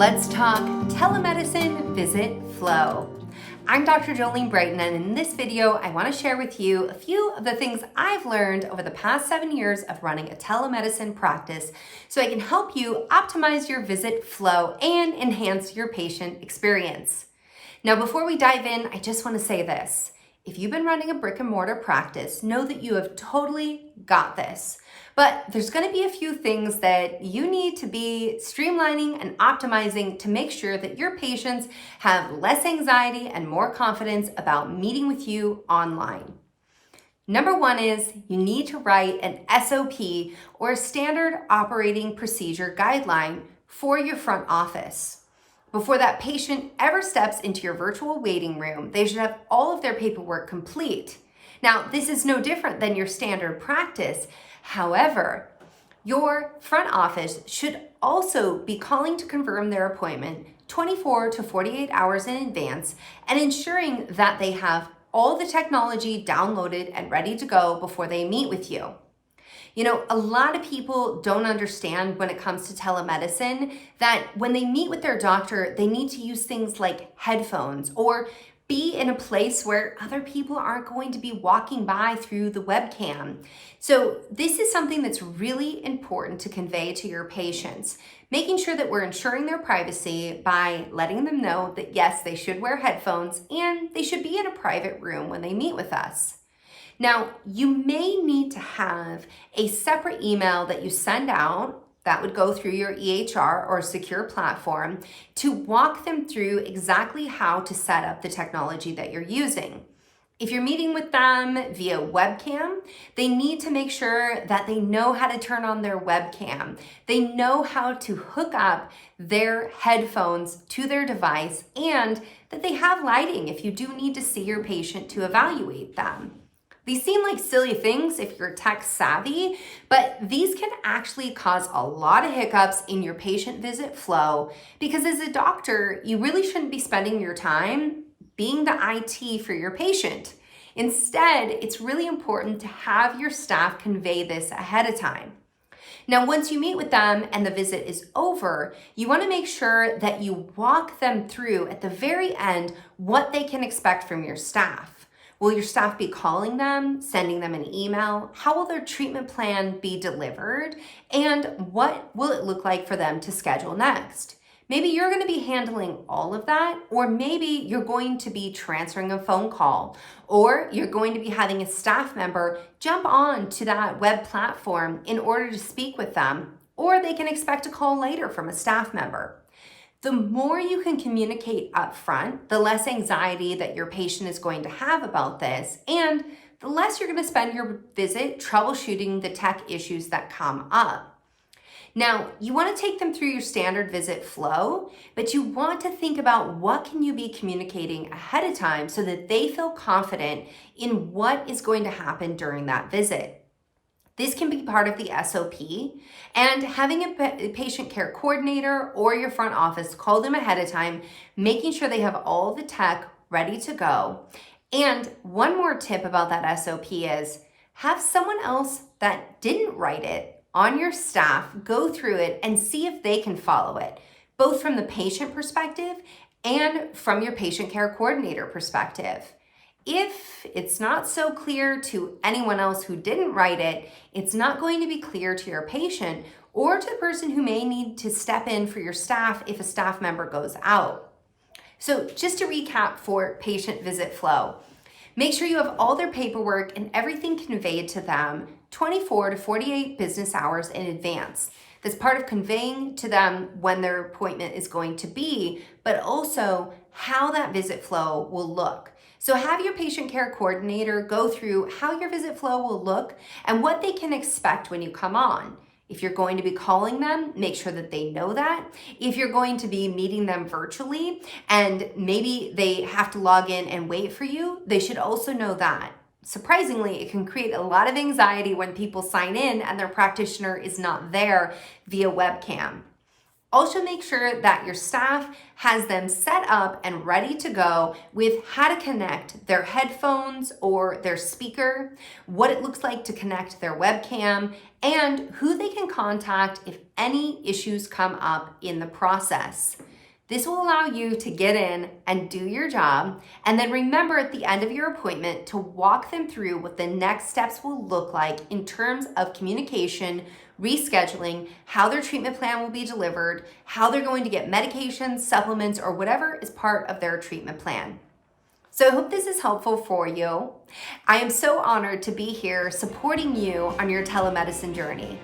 Let's talk telemedicine visit flow. I'm Dr. Jolene Brighten, and in this video, I want to share with you a few of the things I've learned over the past 7 years of running a telemedicine practice so I can help you optimize your visit flow and enhance your patient experience. Now, before we dive in, I just want to say this. If you've been running a brick and mortar practice, know that you have totally got this. But there's going to be a few things that you need to be streamlining and optimizing to make sure that your patients have less anxiety and more confidence about meeting with you online. Number one is you need to write an SOP or a standard operating procedure guideline for your front office. Before that patient ever steps into your virtual waiting room, they should have all of their paperwork complete. Now, this is no different than your standard practice. However, your front office should also be calling to confirm their appointment 24 to 48 hours in advance and ensuring that they have all the technology downloaded and ready to go before they meet with you. You know, a lot of people don't understand when it comes to telemedicine that when they meet with their doctor, they need to use things like headphones or be in a place where other people aren't going to be walking by through the webcam. So this is something that's really important to convey to your patients, making sure that we're ensuring their privacy by letting them know that yes, they should wear headphones and they should be in a private room when they meet with us. Now, you may need to have a separate email that you send out that would go through your EHR or secure platform to walk them through exactly how to set up the technology that you're using. If you're meeting with them via webcam, they need to make sure that they know how to turn on their webcam. They know how to hook up their headphones to their device and that they have lighting if you do need to see your patient to evaluate them. These seem like silly things if you're tech savvy, but these can actually cause a lot of hiccups in your patient visit flow because as a doctor, you really shouldn't be spending your time being the IT for your patient. Instead, it's really important to have your staff convey this ahead of time. Now, once you meet with them and the visit is over, you want to make sure that you walk them through at the very end what they can expect from your staff. Will your staff be calling them, sending them an email? How will their treatment plan be delivered? And what will it look like for them to schedule next? Maybe you're going to be handling all of that, or maybe you're going to be transferring a phone call, or you're going to be having a staff member jump on to that web platform in order to speak with them, or they can expect a call later from a staff member. The more you can communicate up front, the less anxiety that your patient is going to have about this, and the less you're going to spend your visit troubleshooting the tech issues that come up. Now, you want to take them through your standard visit flow, but you want to think about what can you be communicating ahead of time so that they feel confident in what is going to happen during that visit. This can be part of the SOP, and having a patient care coordinator or your front office call them ahead of time, making sure they have all the tech ready to go. And one more tip about that SOP is have someone else that didn't write it on your staff go through it and see if they can follow it, both from the patient perspective and from your patient care coordinator perspective. If it's not so clear to anyone else who didn't write it, it's not going to be clear to your patient or to the person who may need to step in for your staff if a staff member goes out. So just to recap for patient visit flow, make sure you have all their paperwork and everything conveyed to them 24 to 48 business hours in advance. That's part of conveying to them when their appointment is going to be, but also how that visit flow will look. So have your patient care coordinator go through how your visit flow will look and what they can expect when you come on. If you're going to be calling them, make sure that they know that. If you're going to be meeting them virtually and maybe they have to log in and wait for you, they should also know that. Surprisingly, it can create a lot of anxiety when people sign in and their practitioner is not there via webcam. Also make sure that your staff has them set up and ready to go with how to connect their headphones or their speaker, what it looks like to connect their webcam, and who they can contact if any issues come up in the process. This will allow you to get in and do your job, and then remember at the end of your appointment to walk them through what the next steps will look like in terms of communication, rescheduling, how their treatment plan will be delivered, how they're going to get medications, supplements, or whatever is part of their treatment plan. So I hope this is helpful for you. I am so honored to be here supporting you on your telemedicine journey.